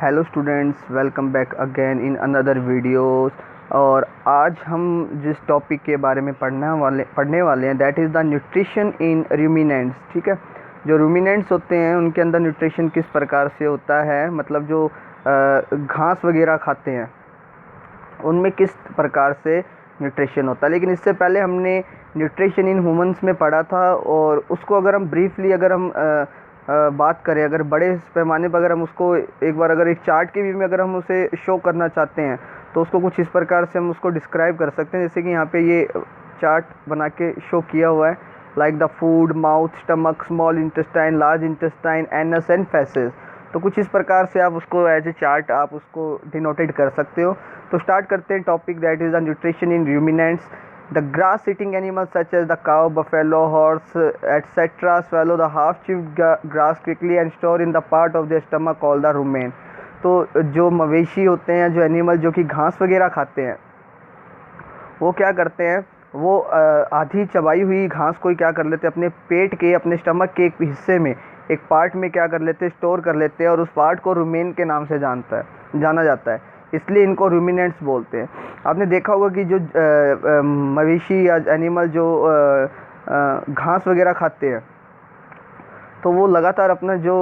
Hello students, welcome back again in another videos. और आज हम जिस टॉपिक के बारे में पढ़ने वाले हैं that is the nutrition in ruminants. ठीक है, जो रूमिनेंट्स होते हैं उनके अंदर न्यूट्रिशन किस प्रकार से होता है, मतलब जो घास वगैरह खाते हैं उनमें किस प्रकार से न्यूट्रिशन होता है। लेकिन इससे पहले हमने न्यूट्रिशन इन ह्यूमंस में पढ़ा था, और उसको अगर हम ब्रीफली बात करें, अगर बड़े पैमाने पर अगर हम उसको एक बार अगर एक चार्ट के व्यू में अगर हम उसे शो करना चाहते हैं तो उसको कुछ इस प्रकार से हम उसको डिस्क्राइब कर सकते हैं, जैसे कि यहाँ पे ये चार्ट बना के शो किया हुआ है, like the food, mouth, stomach, small intestine, large intestine, anus and faces. तो कुछ इस प्रकार से आप उसको एज ए चार्ट आप उसको डिनोटेड कर सकते हो। तो स्टार्ट करते हैं topic that is the nutrition in ruminants. The grass-eating animals such as the cow, buffalo, horse, etc. swallow the half-chewed grass quickly and store in the part of their stomach called the rumen। तो जो मवेशी होते हैं, जो animal जो कि घास वगैरह खाते हैं, वो क्या करते हैं, वो आधी चबाई हुई घास को क्या कर लेते हैं, अपने पेट के, अपने स्टमक के एक हिस्से में, एक पार्ट में क्या कर लेते हैं, स्टोर कर लेते हैं, और उस पार्ट को रुमेन के नाम से जाना जाता है, इसलिए इनको रूमिनेंट्स बोलते हैं। आपने देखा होगा कि जो मवेशी या एनिमल जो घास वगैरह खाते हैं तो वो लगातार अपना जो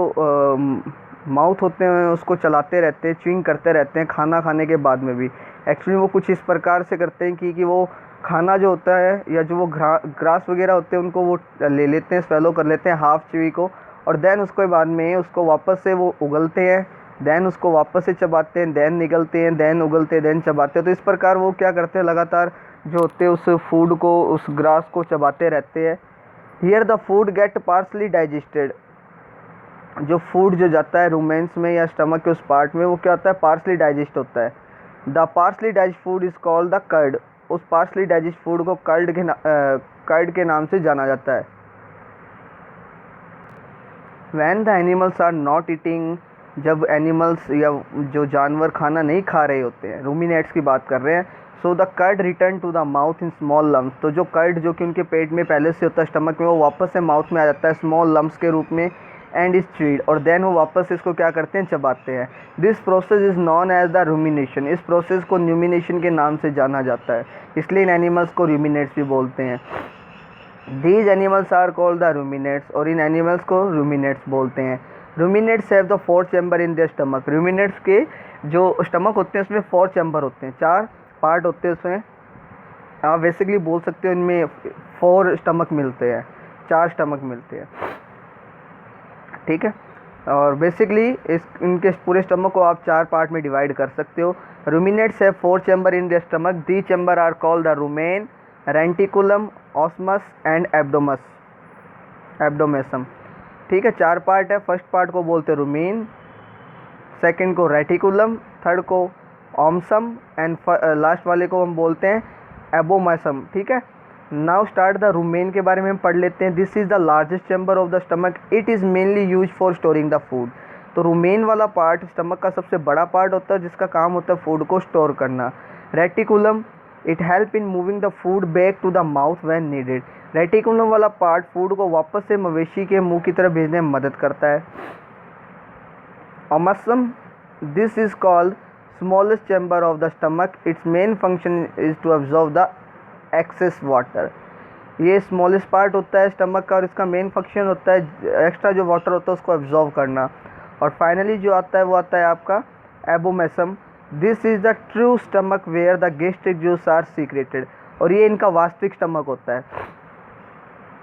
माउथ होते हैं उसको चलाते रहते हैं, च्युइंग करते रहते हैं खाना खाने के बाद में भी। एक्चुअली वो कुछ इस प्रकार से करते हैं कि वो खाना जो होता है या जो वो ग्रास वगैरह होते हैं उनको वो ले लेते हैं, स्वेलो कर लेते हैं हाफ च्यूई को, और देन उसके बाद में उसको वापस से वो उगलते हैं, देन उसको वापस से चबाते हैं, देन निगलते हैं, देन उगलते हैं, देन चबाते हैं। तो इस प्रकार वो क्या करते हैं, लगातार जो होते हैं उस फूड को, उस ग्रास को चबाते रहते हैं। Here the food get partially digested. जो फूड जो जाता है रूमेंस में या स्टमक के उस पार्ट में, वो क्या होता है, पार्सली डाइजेस्ट होता है। The partially digest food is called the cud. उस पार्सली डाइजेस्ट फूड को कर्ड के नाम से जाना जाता है। When the animals are not eating, जब एनिमल्स या जो जानवर खाना नहीं खा रहे होते हैं, रूमिनेट्स की बात कर रहे हैं, so the cud return to the mouth in small lumps. तो जो कर्ड जो कि उनके पेट में पहले से होता है, स्टमक में, वो वापस से माउथ में आ जाता है स्मॉल लम्स के रूप में, एंड इज च्यूड, और देन वो वापस इसको क्या करते हैं, चबाते हैं। This process is known as the rumination. इस प्रोसेस को न्यूमिनेशन के नाम से जाना जाता है, इसलिए इन एनिमल्स को रूमिनेट्स भी बोलते हैं। These animals are called the ruminants, और इन एनिमल्स को रूमिनेट्स बोलते हैं। Ruminants have the 4 chamber in their stomach. Ruminants के जो स्टमक होते हैं उसमें 4 चैम्बर होते हैं, 4 पार्ट होते हैं उसमें। आप बेसिकली बोल सकते हो इनमें 4 स्टमक मिलते हैं, 4 स्टमक मिलते हैं। ठीक है, और बेसिकली इनके पूरे स्टमक को आप 4 पार्ट में डिवाइड कर सकते हो। Ruminants have 4 chamber in their stomach. The chamber are called the rumen, reticulum, ऑस्मस एंड एब्डोमेसम। ठीक है, 4 पार्ट है। फर्स्ट पार्ट को बोलते हैं रूमेन, सेकंड को रेटिकुलम, थर्ड को ऑम्सम, एंड लास्ट वाले को हम बोलते हैं एबोमेसम। ठीक है, नाउ स्टार्ट द रूमेन के बारे में हम पढ़ लेते हैं। This is the largest chamber of the stomach. It is mainly use for storing the food. तो रूमेन वाला पार्ट स्टमक का सबसे बड़ा पार्ट होता है, जिसका काम होता है फूड को स्टोर करना। Reticulum, it help in moving the food back to the mouth when needed. Reticulum वाला पार्ट फूड को वापस से मवेशी के मुंह की तरफ भेजने में मदद करता है। Omasum, this is called smallest chamber of the stomach. It's main function is to absorb the excess water. ये स्मॉलेस्ट पार्ट होता है स्टमक का, और इसका मेन फंक्शन होता है एक्स्ट्रा जो वाटर होता है उसको एब्जॉर्ब करना। और फाइनली जो आता है वो आता है आपका abomasum. This is the true stomach where the gastric juice are secreted. और ये इनका वास्तविक स्टमक होता है।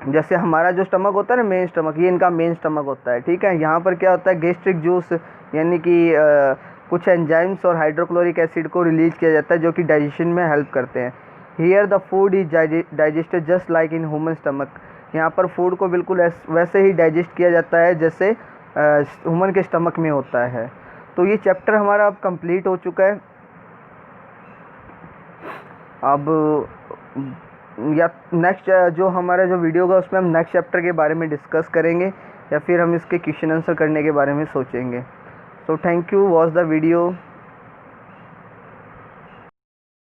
जैसे हमारा जो स्टमक होता है ना, मेन स्टमक, ये इनका मेन स्टमक होता है। ठीक है, यहाँ पर क्या होता है, गैस्ट्रिक जूस यानी कि कुछ एंजाइम्स और हाइड्रोक्लोरिक एसिड को रिलीज किया जाता है जो कि डाइजेशन में हेल्प करते हैं। Here the food is digested just like in human stomach. यहाँ पर फूड को बिल्कुल वैसे ही डाइजेस्ट किया जाता है जैसे ह्यूमन के स्टमक में होता है। तो ये चैप्टर हमारा अब कंप्लीट हो चुका है। अब या नेक्स्ट जो हमारा जो वीडियो होगा उसमें हम नेक्स्ट चैप्टर के बारे में डिस्कस करेंगे, या फिर हम इसके क्वेश्चन आंसर करने के बारे में सोचेंगे। So thank you, watch the video.